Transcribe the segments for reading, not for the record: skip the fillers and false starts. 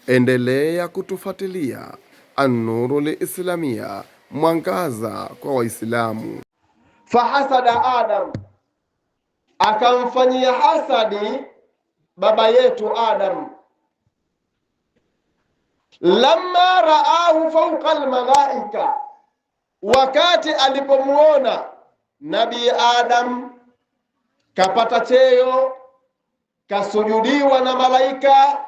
Endelea kutufuatilia An-Nurul Islamia, mwangaza kwa Waislamu. Fahasada Adam, akamfanyia hasadi baba yetu Adam. Lamma raahu fawqa almalaika, wakati alipomuona Nabii Adam kapata cheo, kasujudiwa na malaika.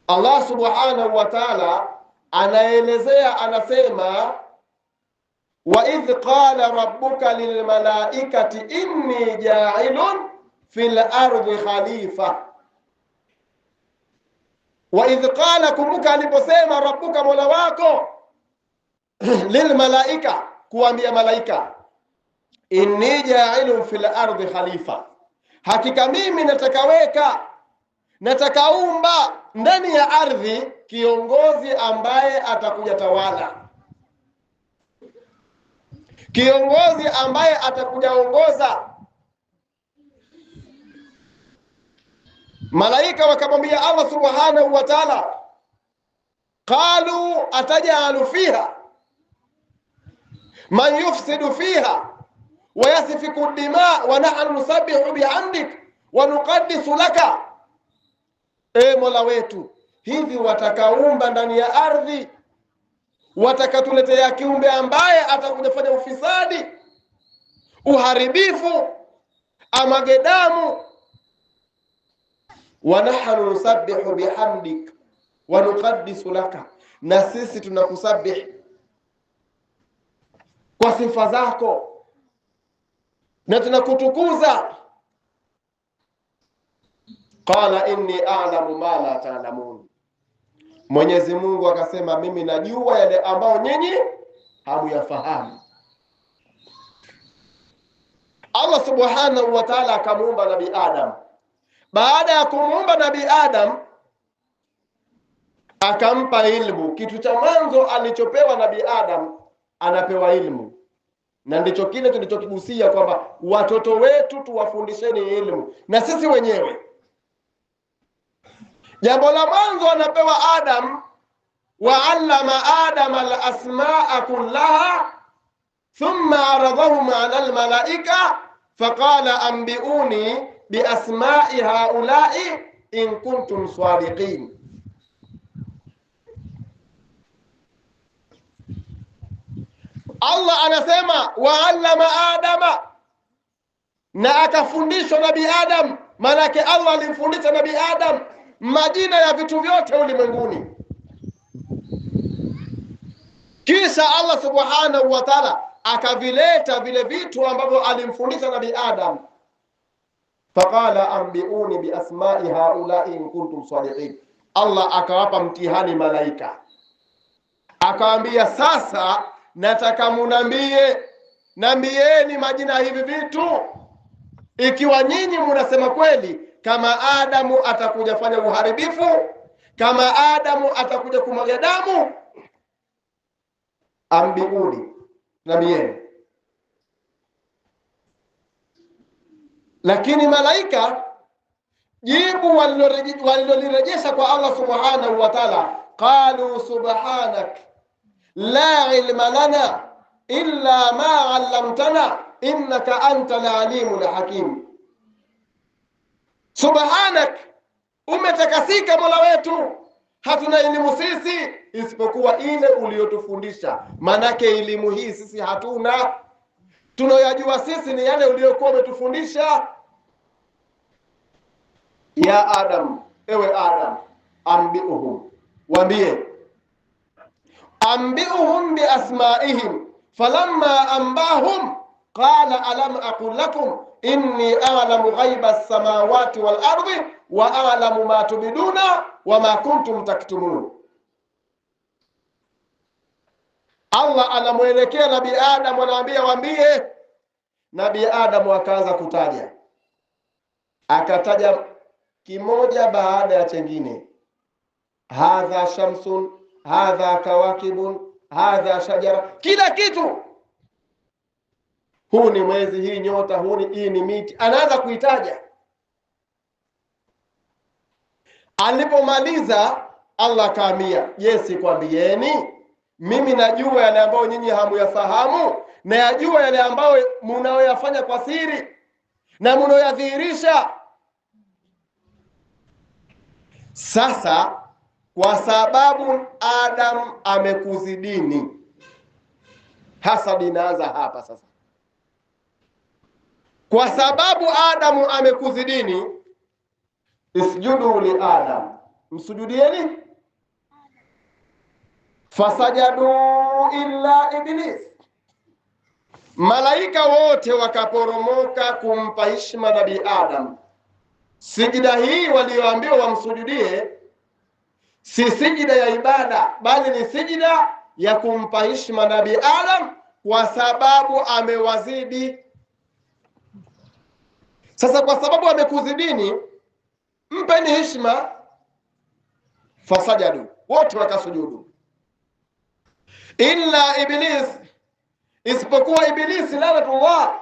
Allah subhanahu wa ta'ala anaelezea, anasema wa idh qala rabbuka lilmalaikati inni ja'ilun fil ardi khalifa. Wa idh qala, kumbuka aliposema rabbuka, mola wako, lilmalaika, kuambia malaika, inni ja'ilun fil ardi khalifa, hakika mimi natakaumba ndani ya ardhi kiongozi ambaye atakuja tawala, kiongozi ambaye atakuja ongoza. Malaika wakamwambia Allah subhanahu wa ta'ala, qalu atajalu fiha man yufsidu fiha wa yasfiku dima wa nahnu nusabbihu bihamdik wa nuqaddisu laka. Mola wetu, hivi watakaumba ndani ya ardhi, watakatuletea kiumbe ambaye atakuja fanya ufisadi, uharibifu, amage damu. Wa nahnu nusabbihu bihamdik wa nuqaddisu laka, na sisi tunakusabih kwa sifa zako na tunakutukuza. Qala inni a'lamu ma la ta'lamun, Mwenyezi Mungu akasema mimi najua yale ambao nyinyi hamuyafahamu. Allah subhanahu wa ta'ala akamuumba Nabii Adam. Baada ya kumuumba Nabii Adam, akampa ilmu. Kitu cha mwanzo alichopewa Nabii Adam, anapewa ilmu, na ndicho kile tulichokigusia kwamba watoto wetu tuwafundisheni ilmu, na sisi wenyewe. Jambo la mwanzo anapewa Adam, wa allama Adam al-asmaa kullaha thumma aradahum ala al-malaika faqala anbi'uni bi asma'i haula'i in kuntum sadiqin. Allah anasema wa allama Adama, na akafundishwa Nabii Adam. Maanake Allah alimfundisha Nabii Adam majina ya vitu vyote ulimwenguni. Kisha Allah subhanahu wa ta'ala akavileta vile vitu ambavyo alimfundisha Nabii Adam. Faqala anbi'uni bi asma'i haula'i in kuntum sadiqin. Allah akawapa mtihani malaika, akawaambia sasa nataka nambieni majina hivi vitu, ikiwa nyinyi mnasema kweli, kama Adamu atakuja fanya uharibifu, kama Adamu atakuja kumwaga damu, ambiuni, nambieni. Lakini malaika jibu walilolirejesha kwa Allah subhanahu wa ta'ala, qalu subhanak la ilma lana illa ma 'allamtana innaka antal alimul hakim. Subhanak, umetakasika Mola wetu, hatuna elimu sisi isipokuwa ile uliyotufundisha. Manake elimu hii sisi hatuna, tunayajua sisi ni yale uliyokuwa umetufundisha. Ya Adam, ewe Adam, ambiuhum, waambie, ambiuhum bi asma'ihim falamma ambahum qala alam aqul lakum inni a'lamu ghaiba as-samawati wal ardi wa a'lamu ma tubiduna wa ma kuntum taktumun. Allah anamuelekea Nabii Adam, anaambia waambie. Nabii Adam akaanza kutaja, akataja kimoja baada ya chengine. Hadha shamsun, hadha kawakibun, hadha shajara, kila kitu. Huu ni mwezi, hii nyota, hii ni miti, anaanza kuitaja. Alipomaliza Allah kaambia, je, sikwambieni mimi najua yale ambayo nyinyi hamuyafahamu, na yajua yale ambayo mnaoyafanya kwa siri na mnaoyadhihirisha. Sasa kwa sababu Adam amekuzidini, hasadi inaanza hapa sasa. Kwa sababu Adamu amekuzidini, isjudu li Adam, msujudieni. Fasajadu illa iblis, malaika wote wakaporomoka kumpa heshima Nabii Adam. Sijida hii walioambiwa wamsujudie si sijida ya ibada, bali ni sijida ya kumpa heshima Nabii Adam kwa sababu amewazidi. Sasa kwa sababu amekuzidini, mpeni heshima. Fasajadu, wote wakasujudu. Illa iblis, isipokuwa Ibilisi lanatullah.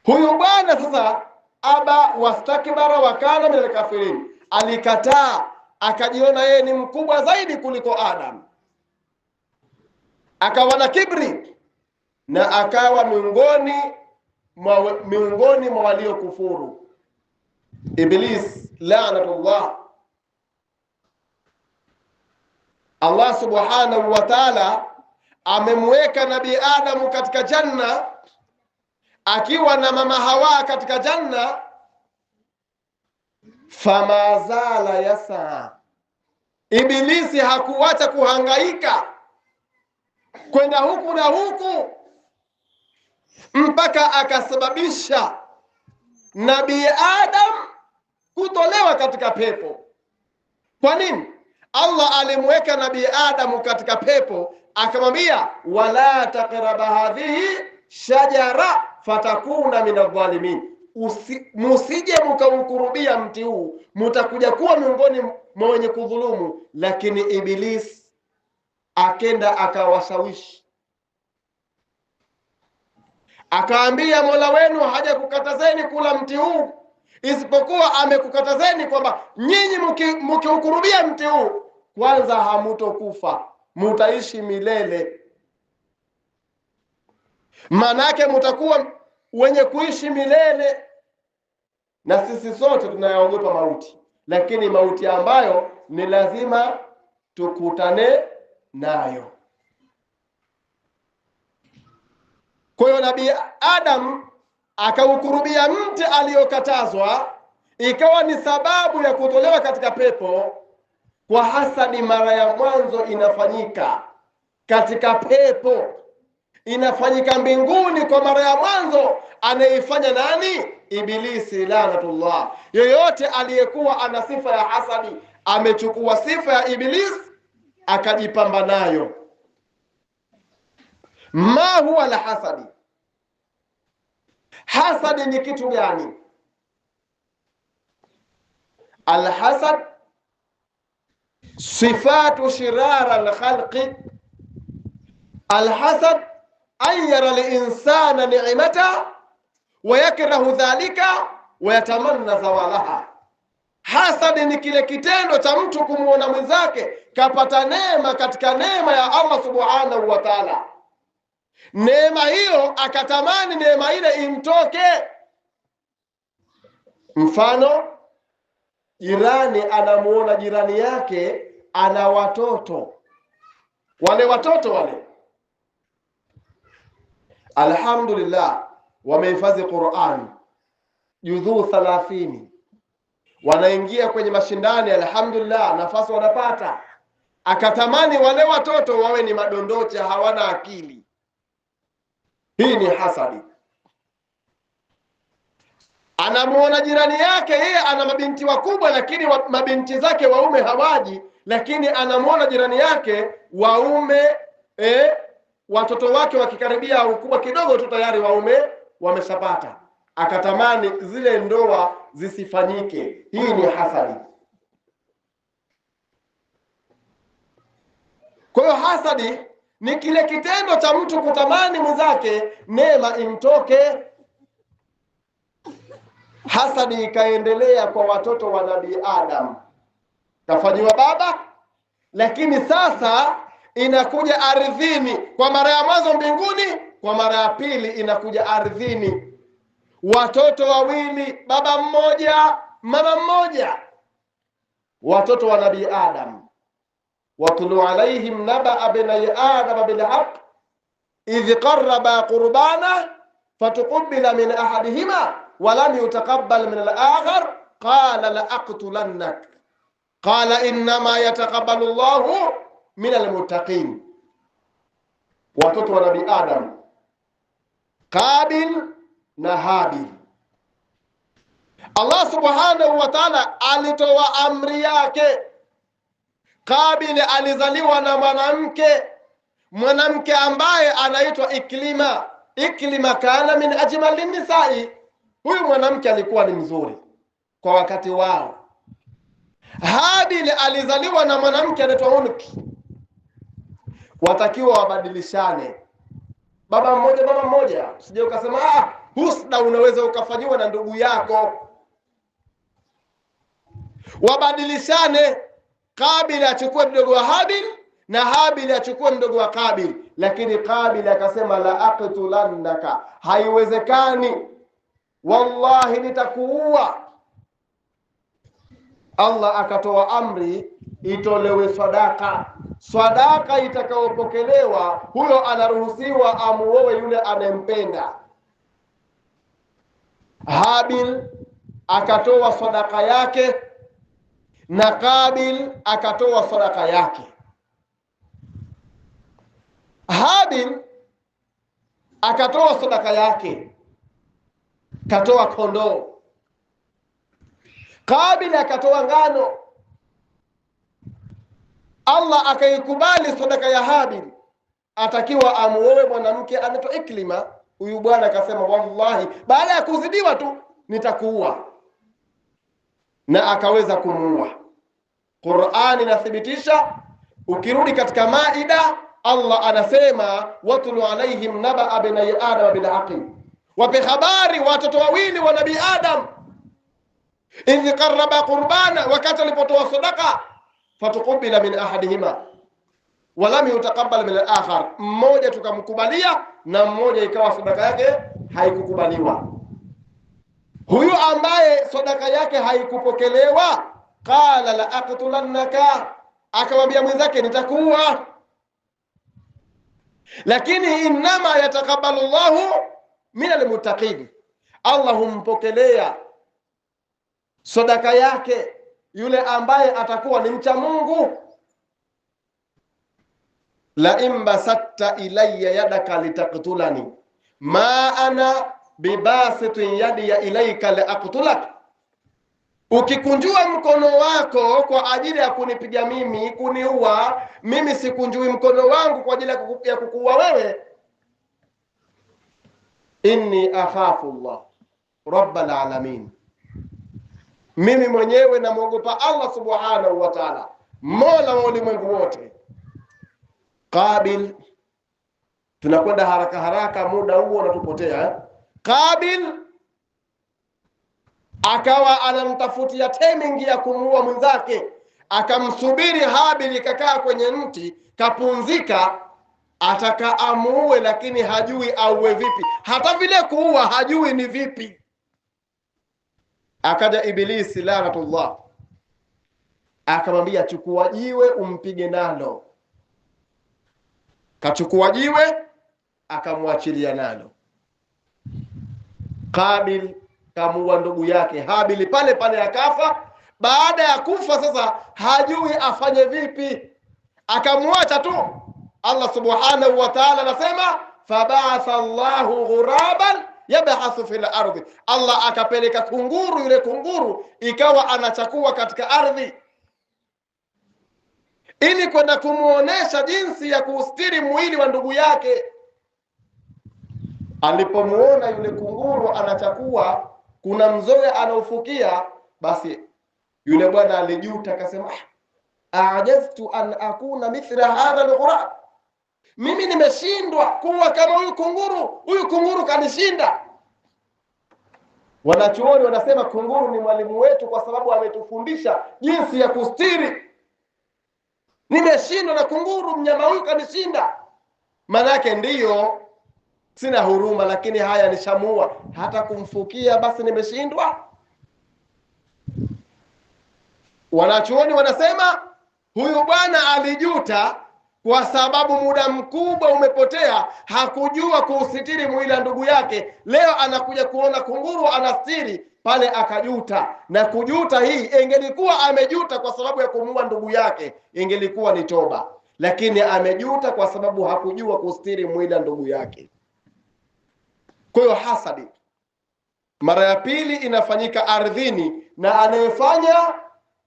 Huyu bwana sasa aba wastakbara wa kana min alkafirin, alikataa, akajiona yeye ni mkubwa zaidi kuliko Adam, akawa na kibri na akawa miongoni mwa waliokufuru. Iblis lanatullah. Allah subhanahu wa ta'ala amemweka Nabii Adamu katika janna akiwa na mama Hawa katika janna. Famazala yasa, Ibilisi hakuacha kuhangaika kwenda huku na huku mpaka akasababisha Nabii Adam kutolewa katika pepo. Kwa nini? Allah alimweka Nabii Adamu katika pepo, akamwambia wala taqraba hadhihi shajara fatakuna min adh-dhalimin, musije mkaukurubia mti huu, mtakuja kuwa miongoni mwa wenye kudhulumu. Lakini Iblis akenda akawashawishi, akaambia Mola wenu hajakukatazeni kula mti huu, isipokuwa amekukatazeni kwamba nyinyi mkiukurubia mti huu, kwanza hamutokufa, mutaishi milele. Manake mutakuwa wenye kuishi milele. Na sisi sote tunayaogopa mauti, lakini mauti ambayo ni lazima tukutane nayo. Kwa hiyo Nabii Adam akaukurubia mti aliyokatazwa, ikawa ni sababu ya kutolewa katika pepo. Kwa hasadi mara ya mwanzo inafanyika katika pepo, inafanyika mbinguni kwa mara ya mwanzo. Anaifanya nani? Ibilisi lanatullah. Yoyote aliyekuwa ana sifa ya hasadi amechukua sifa ya Ibilisi akajipamba nayo. Ma huwa alhasadi? Hasadi ni kitu gani? Alhasad sifatu shirara alkhalqi. Alhasad an yara linsana ni'mata wa yakrahu dhalika wa yatamanna zawalaha. Hasadi ni kile kitendo cha mtu kumuona mwenzake kapata neema katika neema ya Allah subhanahu wa ta'ala, neema hiyo akatamani neema ile imtoke. Mfano, jirani anamuona jirani yake ana watoto, wale watoto wale alhamdulillah wamehifadhi Qur'an juzuu 30, wanaingia kwenye mashindani, alhamdulillah nafasi wanapata. Akatamani wale watoto wawe ni madondocha, hawana akili. Hii ni hasadi. Anamuona jirani yake yeye ana mabinti wakubwa, lakini mabinti zake waume hawaji, lakini anamuona jirani yake waume watoto wake wakikaribia ukubwa kidogo tu tayari waume wameshapata. Akatamani zile ndoa zisifanyike. Hii ni hasadi. Kwa hiyo hasadi ni kile kitendo cha mtu kutamani mwenzake neema imtoke. hasadi ikaendelea kwa watoto wa Nabii Adam. Kafanyiwa baba, lakini sasa inakuja ardhini. Kwa mara ya mwanzo mbinguni, kwa mara ya pili inakuja ardhini. Watoto wawili, baba mmoja, mama mmoja, watoto wa Nabii Adam. Watulu alaihim naba bnai Adam bilhaq idh qarraba qurbana fatuqbila min ahadihima walam yutaqabbal min al-akhar qala la aqtulannak qala innama yataqabbalu Allahu min al-muttaqin. Watoto wa Nabii Adam, Qabil na Habil. Allah subhanahu wa ta'ala alitoa amri yake. Qabil alizaliwa na mwanamke ambaye anaitwa Iklima. Iklima kana min ajmali nisai. Huyu mwanamke alikuwa ni mzuri kwa wakati wao. Habil alizaliwa na mwanamke anaitwa Unki. Watakiwa wabadilishane, baba mmoja mama mmoja. Usije ukasema husda unaweza ukafanyiwa na ndugu yako. Wabadilishane, Qabil achukue mdogo wa Habil na Habil achukue mdogo wa Qabil. Lakini Qabil akasema la aqtulannaka, haiwezekani, wallahi nitakuua. Allah akatoa amri itolewe sadaka itakayopokelewa, huyo anaruhusiwa amuoe yule anempenda. Habil akatoa sadaka yake na Qabil akatoa sadaka yake. Habil akatoa sadaka yake, katoa kondoo. Qabil akatoa ngano. Allah akaikubali sadaka ya Habil, atakiwa amuoe mwanamke anaitwa Iklima. Huyu bwana akasema wallahi, baada ya kuzidiwa tu nitakuua, na akaweza kumuua. Qur'ani inathibitisha. Ukirudi katika Maida, Allah anasema watulu alaihim naba bnai Adam bilhaqi, wape habari watoto wawili wa Nabii Adam, idh qarraba qurbana, wakati alipotoa sadaka, fatuqbila min ahadihima walam yutaqabbal min al-akhar, mmoja tukamkubalia na mmoja ikawa sadaka yake haikukubaliwa. Huyu ambaye sadaka yake haikupokelewa, qala la aqtulannaka, akamwambia mwenzake nitakuua. Lakini innama yataqabbalu Allahu min al-muttaqin, Allah humpokelea sadaka yake yule ambaye atakuwa ni mcha Mungu. La imbasatta ilayya yadaka litaqtulani ma ana bibasitin yadi ya ilayka liaqtulak, ukikunjua mkono wako kwa ajili ya kunipiga mimi, kuniua mimi, sikunjui mkono wangu kwa ajili ya kukuua wewe. Inni akhafu Allah rabbal alamin, mimi mwenyewe namuogopa Allah subhanahu wa ta'ala, mola wa ulimwengu wote. Qabil, tunakwenda haraka haraka, muda huo unatupotea. Qabil akawa anamtafutia timing ya kumuua mwenzake, akamsubiri Habil, kakaa kwenye mti kapunzika, ataka amuue, lakini hajui auwe vipi, hata vile kuua hajui ni vipi. Akaja Ibilisi laanatullah, akamwambia chukua jiwe umpige nalo. Kachukua jiwe akamwachilia nalo. Qabil kamuua ndugu yake Habil pale pale, akafa. Baada ya kufa sasa hajui afanye vipi, akamwacha tu. Allah subhanahu wa ta'ala anasema fab'atha Allahu ghuraban yab'athu fil ardi, Allah akapeleka kunguru. Yule kunguru ikawa anachakua katika ardhi, ili kwenda kumuonesha jinsi ya kuustiri mwili wa ndugu yake. Alipomuona yule kunguru anachakua, kuna mzoga anaufukia, basi yule bwana alijuta, akasema ajaztu an akuna mithla hadha al-ghurab, mimi nimeshindwa kuwa kama huyu kunguru. Huyu kunguru kanishinda. Wanachuoni wanasema kunguru ni mwalimu wetu kwa sababu ametufundisha jinsi ya kustiri. Nimeshindwa na kunguru, mnyama huyu kanishinda, manake ndiyo sina huruma, lakini haya nishamua, hata kumfukia basi nimeshindwa. Wanachuoni wanasema huyu bwana alijuta kwa sababu muda mkubwa umepotea, hakujua kuusitiri mwili wa ndugu yake. Leo anakuja kuona kunguru anastiri pale, akajuta. Na kujuta hii, ingelikuwa amejuta kwa sababu ya kumuua ndugu yake, ingelikuwa ni toba, lakini amejuta kwa sababu hakujua kustiri mwili wa ndugu yake. Kwa hiyo hasadi mara ya pili inafanyika ardhini, na anayefanya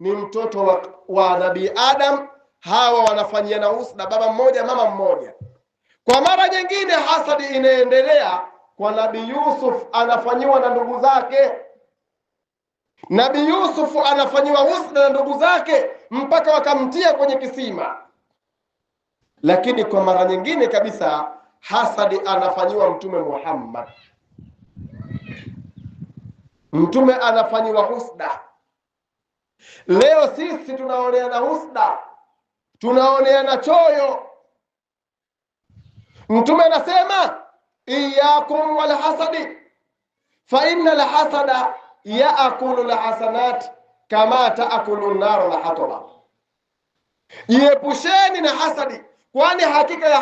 ni mtoto wa Nabii Adam. Hawa wanafanyiana husda, baba mmoja mama mmoja. Kwa mara nyingine hasadi inaendelea kwa Nabii Yusuf, anafanyiwa na ndugu zake. Nabii Yusuf anafanyiwa husda na ndugu zake mpaka wakamtia kwenye kisima. Lakini kwa mara nyingine kabisa hasadi anafanyiwa Mtume Muhammad. Mtume anafanyiwa husda. Leo sisi tunaoneana husda, tunaoneana choyo. Mtume anasema iyakum wal hasadi fa inna al hasada yaakulu al hasanat kama taakulu an-nar al hataba. Jiepusheni na hasadi, kwani hakika ya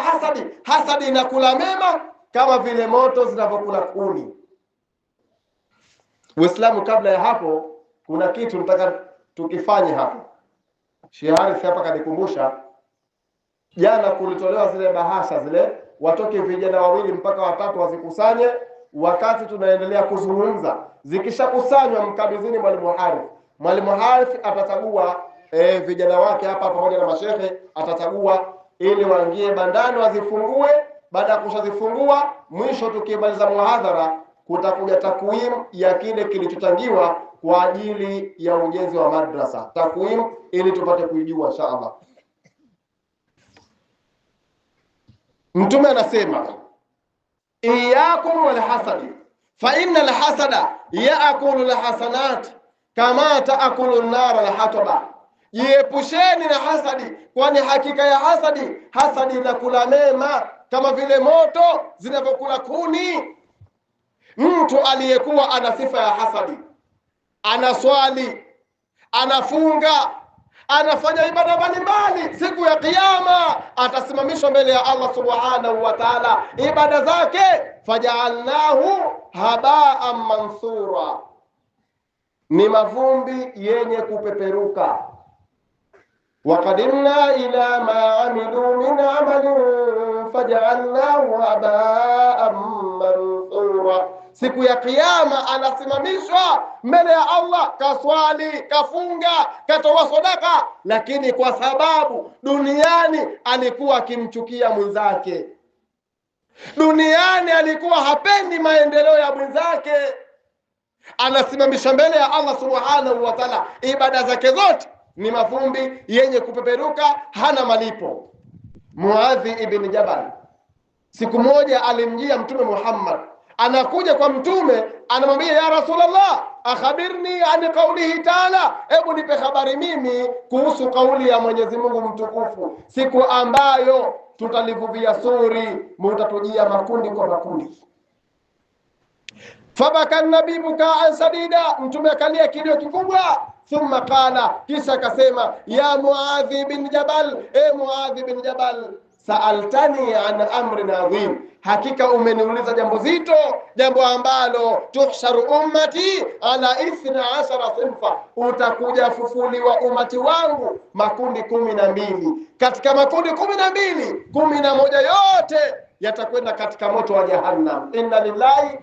hasadi inakula mema kama vile moto zinavyokula kuni. Uislamu, kabla ya hapo kuna kitu nataka tukifanye hapa. Sheikh Harith hapa kanikumbusha, jana kulitolewa zile bahasha zile, watoke vijana wawili mpaka watatu wazikusanye. Wakati tunaendelea kuzungumza, zikishakusanywa mkabidhini Mwalimu Harith. Mwalimu Harith atachagua vijana wake hapa pamoja na mashehe, atachagua ili waingie bandani wazifungue. Baada ya kushazifungua, mwisho tukimaliza muhadhara, kutakuja takwimu ya kile kilichochangiwa kwa ajili ya ujenzi wa madrasa. Takwimu ili tupate kuijua inshallah. Mtume anasema iyakum wal hasadi fa inna al hasada yaakulu al hasanat kama taakulu an-nar al hataba. Jiepusheni na hasadi, kwani hakika ya hasadi inakula mema kama vile moto zinavyokula kuni. Mtu aliyekuwa ana sifa ya hasadi, anaswali, anafunga, anafanya ibada mbalimbali, siku ya kiyama atasimamishwa mbele ya Allah subhanahu wa ta'ala. Ibada zake faja'alnahu haba'an mansura, ni mavumbi yenye kupeperuka. Waqadimna ila ma amilu min amalin faja'alnahu haba'an mansura. Siku ya kiyama anasimamishwa mbele ya Allah, kaswali, kafunga, katoa sadaka, lakini kwa sababu duniani alikuwa akimchukia mwenzake, duniani alikuwa hapendi maendeleo ya mwenzake, anasimamisha mbele ya Allah subhanahu wa ta'ala. Ibada zake zote ni mavumbi yenye kupeperuka, hana malipo. Muadhi ibn Jabal siku moja alimjia Mtume Muhammad, anakuja kwa Mtume, anamwambia ya Rasulullah, akhabirni an qawlihi ta'ala, hebu nipe habari mimi kuhusu kauli ya Mwenyezi Mungu mtukufu, siku ambayo tutalivuvia suri, mutatujia makundi kwa makundi. Fabaka nabii bukaan sadida, Mtume akalia kilio kikubwa. Thumma qala, kisha akasema, ya Muadhi bin Jabal, Muadhi bin Jabal, sa'altani an amrin adhim, hakika umeniuliza jambo zito, jambo ambalo tuhsharu ummati ala 12 sinfa, utakuja fufuliwa umati wangu makundi 12. Katika makundi 12, 11 yote yatakwenda katika moto wa jahannam. Inna lillahi.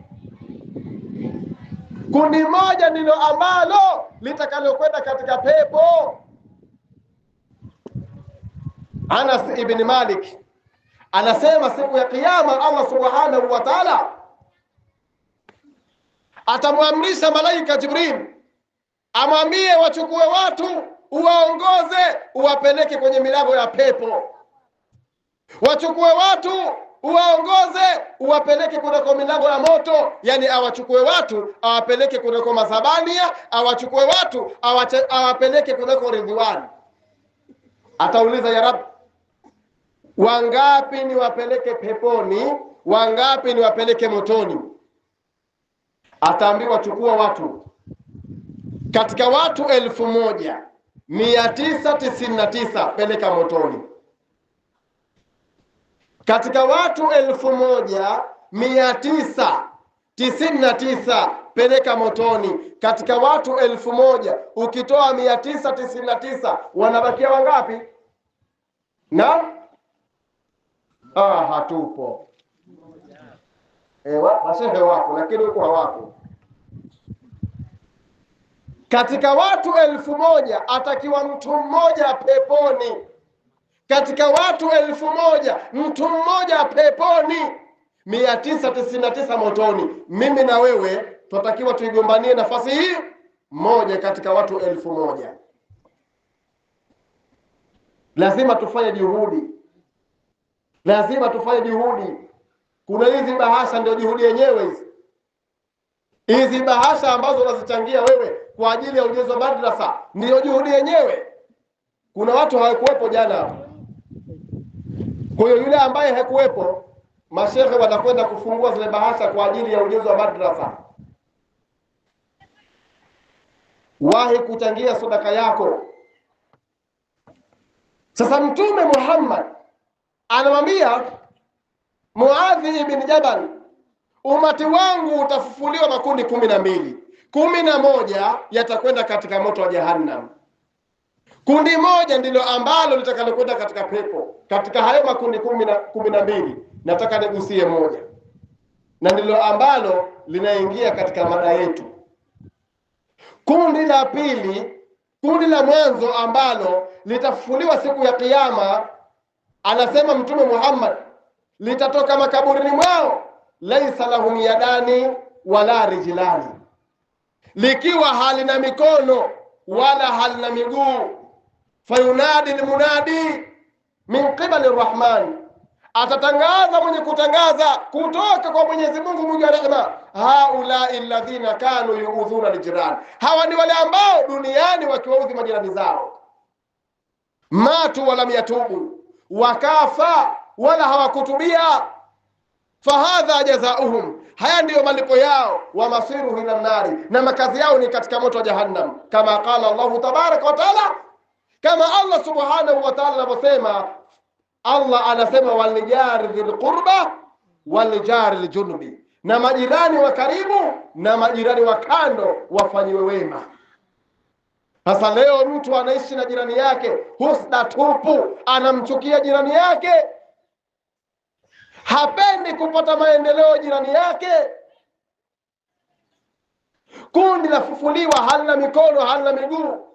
Kundi moja ndilo ambalo litakalokwenda katika pepo. Anas ibn Malik anasema siku ya kiyama Allah subhanahu wa ta'ala atamwamrisha malaika Jibril amwambie wachukue watu, uwaongoze, uwapeleke kwenye milango ya pepo. Wachukue watu, uwaongoze, uwapeleke kunako milango ya moto. Yani awachukue watu awapeleke kunako mazabania, awachukue watu awapeleke kunako ridwani. Atauliza, ya Rabb, wangapi niwapeleke peponi, wangapi niwapeleke motoni? Ataambiwa, chukua watu katika watu 1999 peleka motoni. Katika watu 1999 peleka motoni. Katika watu 1000 ukitoa 999 wanabakia wangapi? Na hatupo. Washehe wako lakini huko hawako. Katika watu 1000 atakiwa mtu mmoja peponi. Katika watu 1000 mtu mmoja peponi, 999 motoni. Mimi na wewe tunatakiwa tuigombanie nafasi hii moja katika watu 1000. Lazima tufanye juhudi, lazima tufanye juhudi. Kuna hizi bahasha ndio juhudi yenyewe hizi. Hizi bahasha ambazo unazichangia wewe kwa ajili ya ujenzi wa madrasa ndio juhudi yenyewe. Kuna watu hawakuwepo jana hapo. Kwa hiyo yule ambaye hakuwepo, mashehe watakwenda kufungua zile bahasha kwa ajili ya ujenzi wa madrasa. Wahi kuchangia sadaka yako. Sasa Mtume Muhammad anamwambia Muadhi ibn Jabal, umati wangu utafufuliwa makundi 12. 11 yatakwenda katika moto wa Jahannam. Kundi moja ndilo ambalo litakalokwenda katika pepo. Katika hayo makundi 12 nataka nigusie moja, na ndilo ambalo linaingia katika mada yetu. Kundi la pili, kundi la mwanzo ambalo litafufuliwa siku ya Kiyama, anasema Mtume Muhammad, litatoka makaburini mwao laisa lahum yadani wala rijlani, likiwa halina mikono wala halina miguu. Fayunadi almunadi min qibali arrahman, atatangaza mwenye kutangaza kutoka kwa Mwenyezi Mungu mwingi wa rehema, haula alladhina kanu yuudhuna aljiran, hawa ni wale ambao duniani wakiwaudhi majirani zao. Matu wala yatubu, wakafa wala hawakutubia. Fahadha jazaohum, haya ndiyo malipo yao. Wa masiruhu ila nari, na makazi yao ni katika moto wa Jahannam. Kama qala Allah tabaraka wa taala, kama Allah subhanahu wa taala anavyosema. Allah anasema walijari dhil qurba walijari ljunubi, na majirani wa karibu na majirani wa kando wafanyiwe wema. Sasa leo mtu anaishi na jirani yake husda tupu, anamchukia jirani yake, hapendi kupata maendeleo jirani yake. Kundi la fufuliwa halina mikono halina miguu,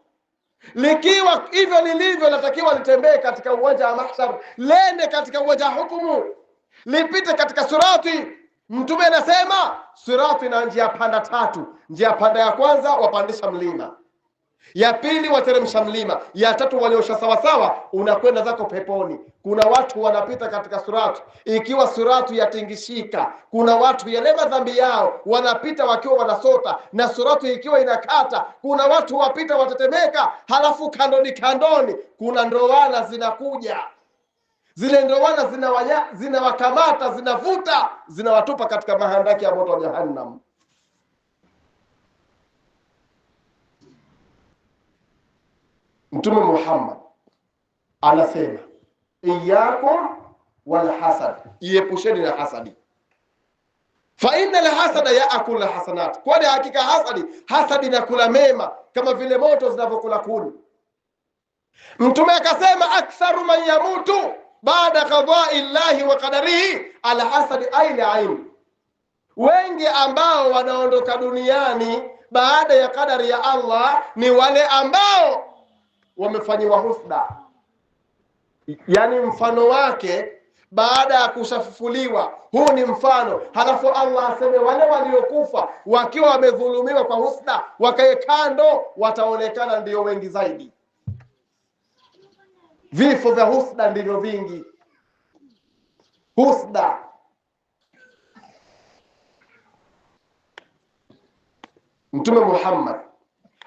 likiwa hivyo lilivyo natakiwa litembee katika uwanja wa mahshar, lende katika uwanja wa hukumu, lipite katika surati. Mtume anasema surati na njia panda 3. Njia panda ya kwanza wapandisha mlima, ya pili wateremsha mlima, ya tatu waliosha sawasawa, unakwenda zako peponi. Kuna watu wanapita katika surati ikiwa surati yatingishika. Kuna watu yale madhambi yao wanapita wakiwa wanasota, na surati ikiwa inakata. Kuna watu wapita watetemeka, halafu kandoni kuna ndoana zinakuja. Zile ndoana zinawakamata, zinavuta, zinawatupa katika mahandaki ya moto wa Jahannam. Mtume Muhammad anasema iyyakum wal hasad, iepusheni na hasadi. Fa innal hasada yaakulu hasanat, kwani hakika hasadi inakula mema kama vile moto zinavyokula kuni. Mtume akasema aktharu man yamutu baada qada'i llahi wa qadarihi al hasad ain, wengi ambao wanaondoka duniani baada ya kadari ya Allah ni wale ambao wamefanyiwa husda. Yani mfano wake baada ya kushafufuliwa, huu ni mfano. Halafu Allah aseme wale waliokufa wakiwa wamedhulumiwa kwa husda wakae kando, wataonekana ndio wengi zaidi. Vifo vya husda ndivyo vingi. husda. Mtume Muhammad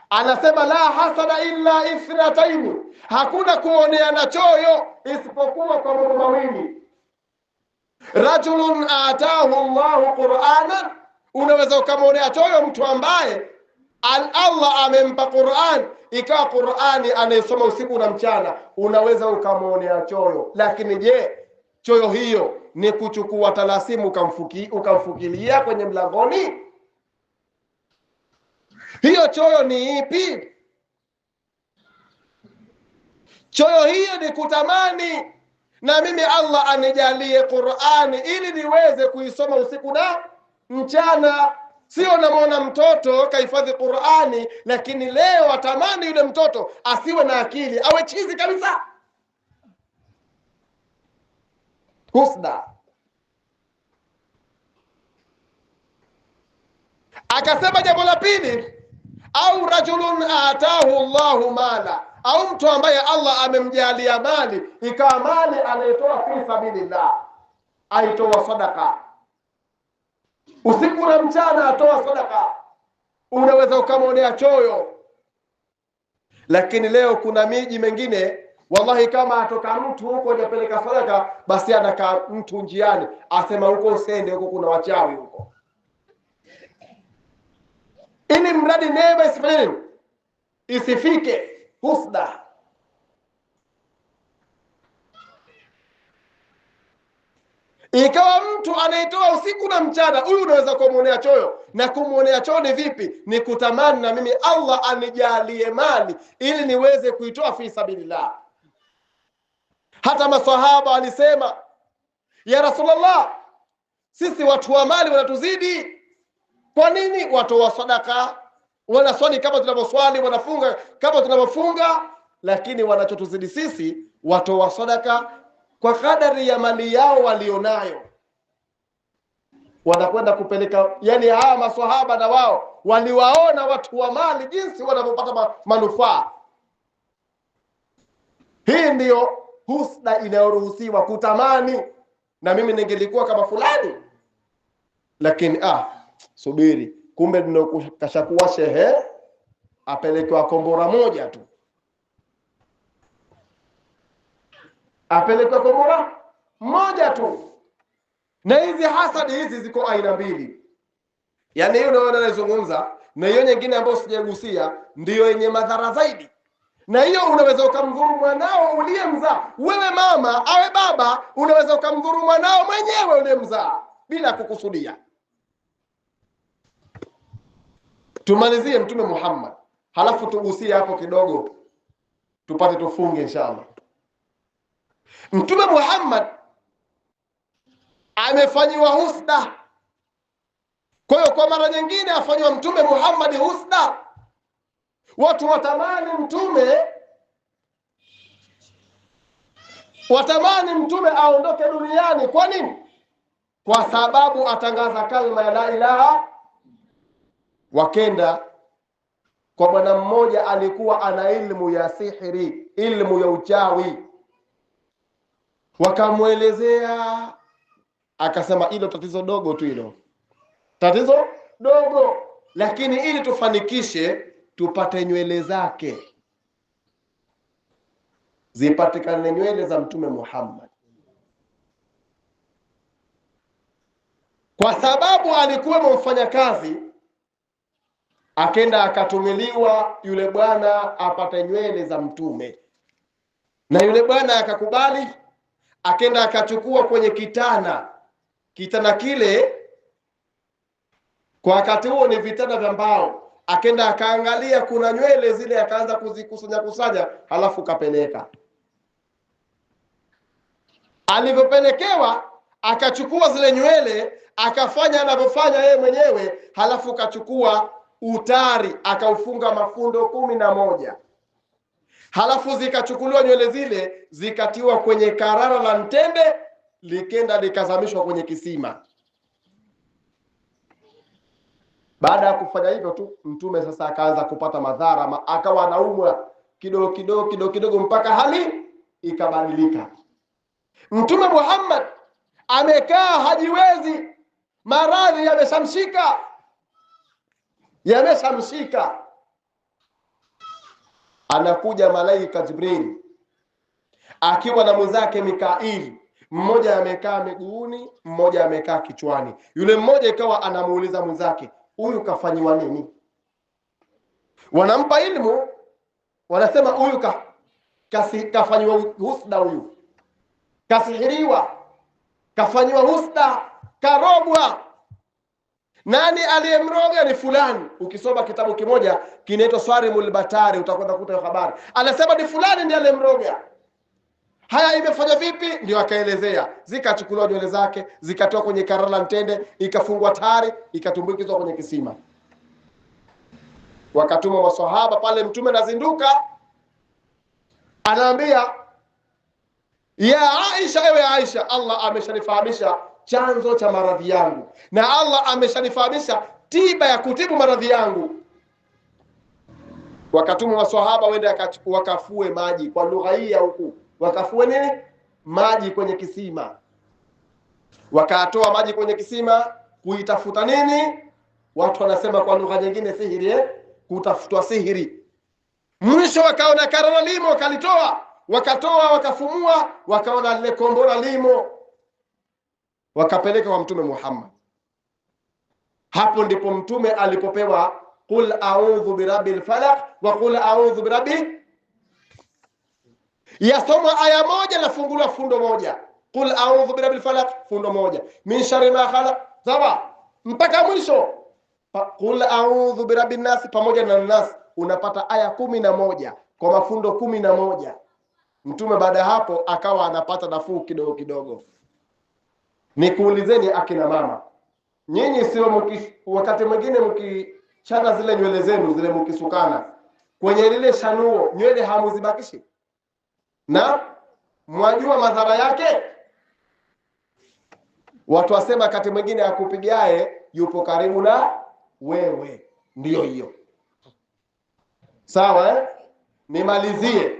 anasema la hasada illa ithnataini, hakuna kuoneana choyo isipokuwa kwa mambo mawili. Rajulun atahu Allahu Qur'anan, unaweza ukamwonea choyo mtu ambaye Allah amempa Qur'an, ikawa Qur'ani anayesoma usiku na mchana, unaweza ukamwonea choyo. Lakini je, choyo hiyo ni kuchukua talasimu ukamfukilia kwenye mlangoni? Hiyo choyo ni ipi? Choyo hiyo ni kutamani na mimi Allah anijalie Qur'ani ili niweze kuisoma usiku na mchana. Sio namwona mtoto kahifadhi Qur'ani, lakini leo atamani yule mtoto asiwe na akili, awe chizi kabisa. Husda. Akasema jambo la pili, au rajulun atahu Allahu mala, au mtu ambaye Allah amemjalia mali, ikawa mali anaitoa fi sabilillah, aitoa sadaka usiku na mchana, atoa sadaka, unaweza ukamwonea choyo. Lakini leo kuna miji mengine wallahi, kama atoka mtu huko anapeleka sadaka, basi anakaa mtu njiani asema huko usende, huko kuna wachawi huko, ili mradi neema isifanye nini? Isifike. Husda. Ikawa mtu anaitoa usiku na mchana, huyu unaweza kumwonea choyo. Na kumwonea choyo ni vipi? Ni kutamani na mimi Allah anijalie mali ili niweze kuitoa fi sabilillah. Hata maswahaba walisema, ya Rasulullah, sisi watu wa mali wanatuzidi. Kwa nini? Watu wa sadaka wanaswali kama tunavyoswali, wanafunga kama tunavyofunga, lakini wanachotuzidi sisi watu wa sadaka kwa kadari ya mali yao walionayo, wanakwenda kupeleka. Yani hawa maswahaba na wao waliwaona watu wa mali jinsi wanavyopata manufaa. Hii ndiyo husda inayoruhusiwa, kutamani na mimi ningelikuwa kama fulani. Lakini subiri, kumbe ndio kashakuwa shehe, apelekewa kombora moja tu, apelekewa kombora moja tu. Na hizi hasadi hizi ziko aina mbili. Yani hiyo ndio nazungumza, na hiyo nyingine ambayo sijagusia ndio yenye madhara zaidi. Na hiyo unaweza ukamdhuru mwanao uliyemzaa wewe, mama awe baba, unaweza ukamdhuru mwanao mwenyewe uliyemzaa bila kukusudia. Tumalizie Mtume Muhammad, halafu tugusie hapo kidogo tupate tufunge inshallah. Mtume Muhammad amefanyiwa husda. Kwa hiyo kwa mara nyingine afanywa Mtume Muhammad husda. Watu watamani mtume aondoke duniani. Kwa nini? Kwa sababu atangaza kalima ya la ilaha. Wakenda kwa bwana mmoja alikuwa ana ilmu ya sihiri, ilmu ya uchawi. Wakamuelezea, akasema hilo tatizo dogo tu, hilo tatizo dogo, lakini ili tufanikishe tupate nywele zake, zipatikane nywele za Mtume Muhammad. Kwa sababu alikuwa mfanyakazi, akenda akatumiliwa yule bwana apate nywele za mtume, na yule bwana akakubali. Akenda akachukua kwenye kitana kile, kwa wakati huo ni vitanda vya mbao. Akenda akaangalia kuna nywele zile, akaanza kuzikusanya, halafu kapeleka. Alivyopelekewa akachukua zile nywele, akafanya anavyofanya yeye mwenyewe, halafu kachukua utari akaufunga mafundo 11. Halafu zikachukuliwa nywele zile zikatiwa kwenye karara la mtende, likenda likazamishwa kwenye kisima. Baada ya kufanya hivyo tu, mtume sasa akaanza kupata madhara, akawa anaumwa kidogo mpaka hali ikabadilika. Mtume Muhammad amekaa hajiwezi, maradhi yameshamshika. Anakuja malaika Jibril akiwa na mwenzake Mikaili, mmoja amekaa miguuni, mmoja amekaa kichwani. Yule mmoja ikawa anamuuliza mwenzake, huyu kafanyiwa nini? Wanampa ilmu, wanasema huyu kafanyiwa husda, huyu kasihiriwa, kafanyiwa husda, karogwa. Nani aliyemroga? Ni fulani. Ukisoma kitabu kimoja kinaitwa Swarimul Batari utakwenda kukuta habari, anasema ni fulani ndiye aliyemroga. Haya, imefanya vipi? Ndio akaelezea. Zikachukuliwa nywele zake, zikatoa kwenye karala mtende, ikafungwa tari, ikatumbukizwa kwenye kisima. Wakatuma maswahaba pale, mtume anazinduka, anaambia, ya Aisha, ewe Aisha, Allah ameshanifahamisha chanzo cha maradhi yangu, na Allah ameshanifahamisha tiba ya kutibu maradhi yangu. Wakatuma maswahaba wende wakafue maji, kwa lugha hii ya huku, wakafue nini? Maji kwenye kisima. Wakatoa maji kwenye kisima kuitafuta nini? Watu wanasema kwa lugha nyingine sihiri, kutafutwa sihiri. Mwisho wakaona karara limo, wakalitoa, wakatoa, wakafumua, wakaona lile kombora limo, wakapeleka kwa Mtume Muhammad. Hapo ndipo Mtume alipopewa qul a'udhu birabbil falaq wa qul a'udhu birabbi, yasoma aya moja na funguliwa fundo moja. Qul a'udhu birabbil falaq, fundo moja. Min sharri ma khalaq, sawa, mpaka mwisho. Qul a'udhu birabbin nas pamoja na nas, unapata aya 11 kwa mafundo 11. Mtume baada hapo akawa anapata nafuu kidogo kidogo. Nikuulizeni akina mama, nyinyi sio wakati mwingine mkichana zile nywele zenu zile, mkisukana kwenye lile shanuo, nywele hamuzibakishi? Na mwajua madhara yake? Watu wasema wakati mwingine akupigae yupo karibu na wewe. Ndiyo hiyo. Sawa, nimalizie,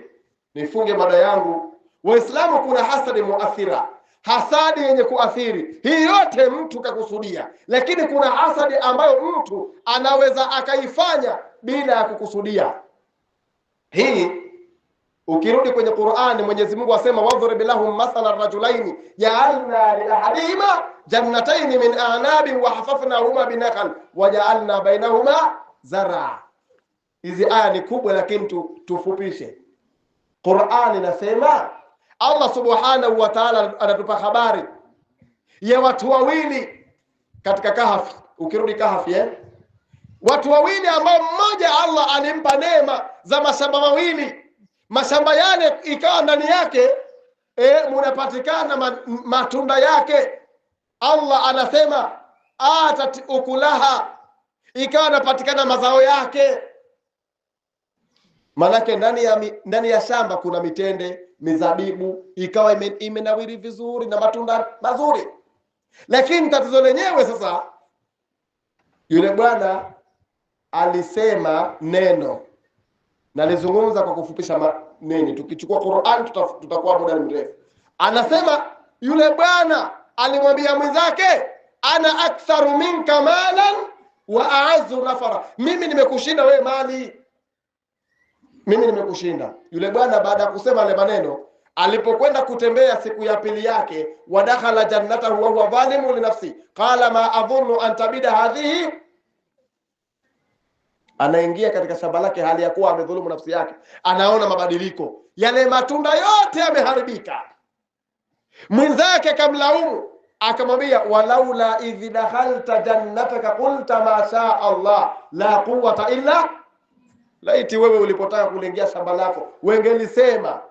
nifunge mada yangu. Waislamu, kuna hasadi muathira, hasadi yenye kuathiri. Hii yote mtu kakusudia, lakini kuna hasadi ambayo mtu anaweza akaifanya bila ya kukusudia. Hii ukirudi kwenye Qur'ani, Mwenyezi Mungu asema, wadhrib lahum mathala rajulaini ja'alna li ahadihima jannatayn min a'nabin wa hafafnahuma binakhl wa ja'alna bainahuma zar'a. Hizi aya ni kubwa, lakini tufupishe. Qur'ani nasema, Allah subhanahu wa ta'ala anatupa habari ya watu wawili katika Kahfi. Ukirudi Kahfi, watu wawili ambao mmoja Allah alimpa neema za mashamba mawili. Mashamba yale ikawa ndani yake munapatikana matunda yake. Allah anasema atat ukulaha, ikawa napatikana mazao yake. Manake ndani ya shamba kuna mitende, mizabibu, ikawa imenawiri vizuri na matunda mazuri. Lakini tatizo lenyewe sasa, yule bwana alisema neno, na nizungumza kwa kufupisha nini, tukichukua Qur'an tutakuwa muda mrefu. Anasema yule bwana alimwambia mwenzake, ana aktharu minka malan wa a'azzu nafara, mimi nimekushinda wewe mali, mimi nimekushinda. Yule bwana baada ya kusema yale maneno, alipokwenda kutembea siku ya pili yake, wadakhala jannatahu wa huwa zalimu li nafsi, qala ma adhunnu an tabida hadhihi, anaingia katika shamba lake hali ya kuwa amedhulumu nafsi yake. Anaona mabadiliko, yale matunda yote yameharibika. Mwenzake kamlaumu, akamwambia, walaula idh dakhalta jannataka qulta ma sha Allah la quwwata illa, laiti wewe ulipotaka kuingia shamba lako wengelisema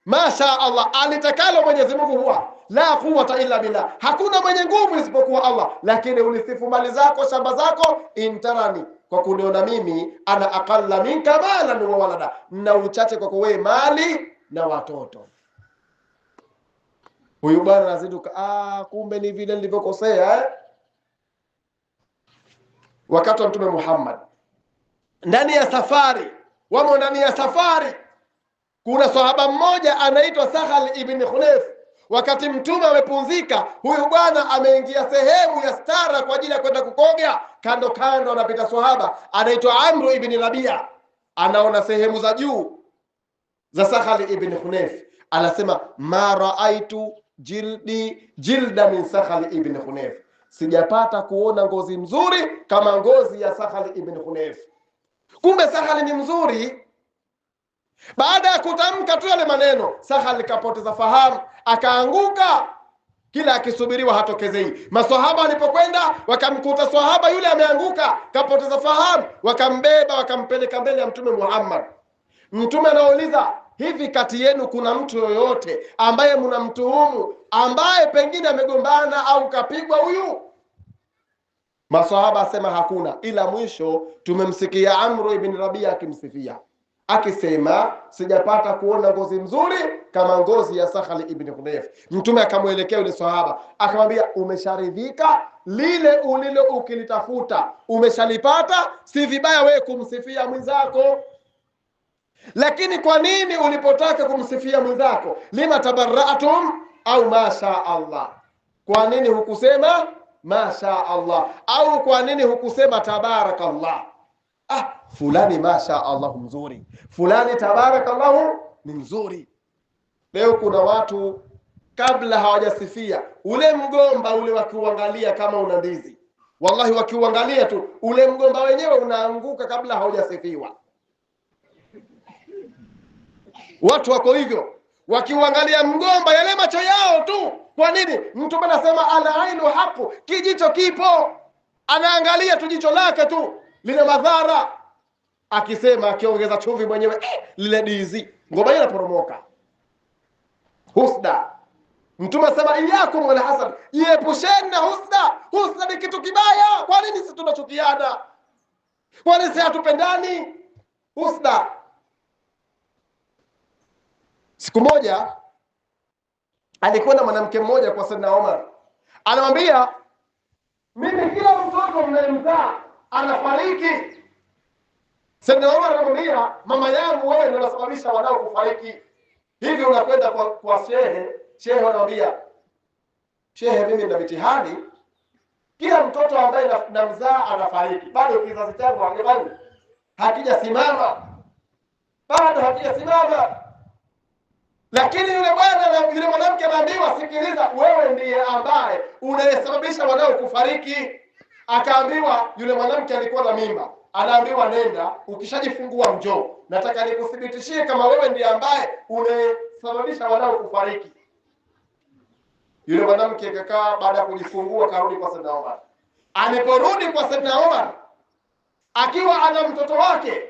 masha Allah, alitakalo Mwenyezi Mungu huwa la quwwata illa billah, hakuna mwenye nguvu isipokuwa Allah. Lakini ulisifu mali zako, shamba zako, intarani, kwa kuniona mimi ana aqalla minka malan wa walada, na uchache kwa wewe mali na watoto. Huyu bwana anaziduka, kumbe ni vile nilivyokosea. Wakati wa Mtume Muhammad ndani ya safari, wamo ndani ya safari, kuna sahaba mmoja anaitwa Sahal ibn Khunayf. Wakati mtume amepunzika, huyu bwana ameingia sehemu ya stara kwa ajili ya kwenda kukoga. Kando kando anapita swahaba anaitwa Amru ibn Rabia, anaona sehemu za juu za Sakhal ibn Hunayf, anasema ma raaitu jilda min Sakhal ibn Hunayf, sijapata kuona ngozi mzuri kama ngozi ya Sakhal ibn Hunayf. Kumbe Sakhal ni mzuri. Baada ya kutamka tu yale maneno, Sakhal kapoteza fahamu, akaanguka, kila akisubiriwa hatokezei. Maswahaba walipokwenda wakamkuta swahaba yule ameanguka, kapoteza fahamu, wakambeba wakampeleka mbele ya Mtume Muhammad. Mtume anauliza, hivi kati yenu kuna mtu yoyote ambaye mnamtuhumu ambaye pengine amegombana au kapigwa huyu? Maswahaba asema hakuna, ila mwisho tumemsikia Amru ibn Rabia akimsifia, akisema sijapata kuona ngozi nzuri kama ngozi ya Sakhal ibn Hunayf. Mtume akamwelekea yule sahaba akamwambia, umesharidhika? Lile ulilo ukilitafuta umeshalipata, si vibaya wewe kumsifia mwenzako. Lakini kwa nini ulipotaka kumsifia mwenzako, lima tabarra'tum au masha Allah? Kwa nini hukusema masha Allah? Au kwa nini hukusema tabarakallah? Fulani masha Allah mzuri, fulani tabarakallahu ni mzuri. Leo kuna watu kabla hawajasifia ule mgomba ule, wakiuangalia kama una ndizi, wallahi wakiuangalia tu ule mgomba wenyewe unaanguka kabla haujasifiwa. Watu wako hivyo, wakiuangalia mgomba yale macho yao tu. Kwa nini? Mtu anasema ala ainu hapo, kijicho kipo, anaangalia tu jicho lake tu lina madhara, akisema akiongeza chumvi mwenyewe lile dizi ngoma ile inaporomoka. Husda, Mtume asema iyakum wal hasad, iepusheni na husda. Husda ni kitu kibaya. Kwa nini sisi tunachukiana? Kwa nini sisi hatupendani? Husda. Siku moja alikuwa na mwanamke mmoja kwa Saidna Omar, anamwambia, mimi kila mtoto mnayemzaa anafariki. Saidna Omar anamwambia, mama yangu, wewe ndio unasababisha wanao kufariki. Hivi unakwenda kwa shehe anamwambia, shehe, mimi nina mitihani, kila mtoto ambaye namzaa anafariki, bado kizazi changu hakijasimama, bado hakijasimama. Lakini yule bwana, yule mwanamke anaambiwa, sikiliza, wewe ndiye ambaye unayesababisha wanao kufariki. Akaambiwa, yule mwanamke alikuwa na mimba, anaambiwa, nenda ukishajifungua njoo, nataka nikuthibitishie kama wewe ndiye ambaye unayesababisha wanao kufariki. Yule mwanamke akakaa, baada ya kujifungua karudi kwa Saidna Omar. Aliporudi kwa Saidna Omar akiwa ana mtoto wake,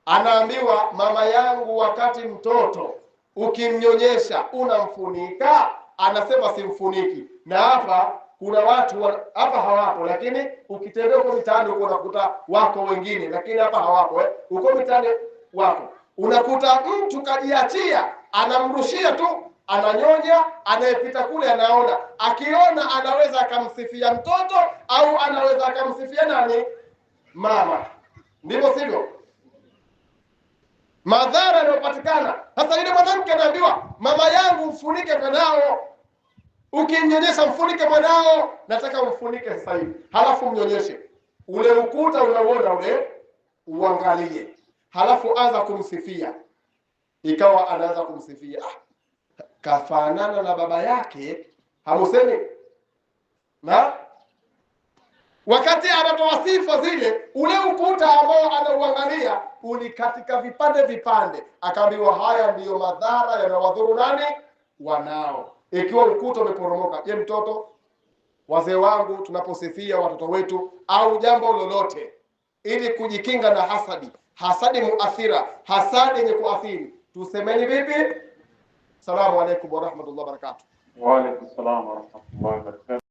anaambiwa, mama yangu, wakati mtoto ukimnyonyesha unamfunika? Anasema simfuniki. Na hapa kuna watu hapa hawapo, lakini ukitembea huko mitaani huko unakuta wako wengine, lakini hapa hawapo. Huko mitaani wako, unakuta mtu kajiachia, anamrushia tu, ananyonya, anayepita kule anaona, akiona anaweza akamsifia mtoto au anaweza akamsifia nani? Mama. Ndivyo sivyo? Madhara yanayopatikana. Sasa yule mwanamke anaambiwa, mama yangu, mfunike mwanao, ukimnyonyesha mfunike mwanao, nataka umfunike sasa hivi, halafu mnyonyeshe. Ule ukuta unaona ule, uangalie, halafu anza kumsifia. Ikawa anaanza kumsifia, kafanana na baba yake, hamusemi na wakati anatoa sifa zile, ule ukuta ambao anauangalia ulikatika vipande. Akaambiwa, haya ndiyo madhara yanawadhuru nani? Wanao. Ikiwa ukuta umeporomoka, je, mtoto? Wazee wangu, tunaposifia watoto wetu au jambo lolote, ili kujikinga na hasadi muathira, hasadi yenye kuathiri, tusemeni vipi? Salamu alaykum wa rahmatullahi wa barakatuh. Wa alaykum salaam wa rahmatullahi wa barakatuh.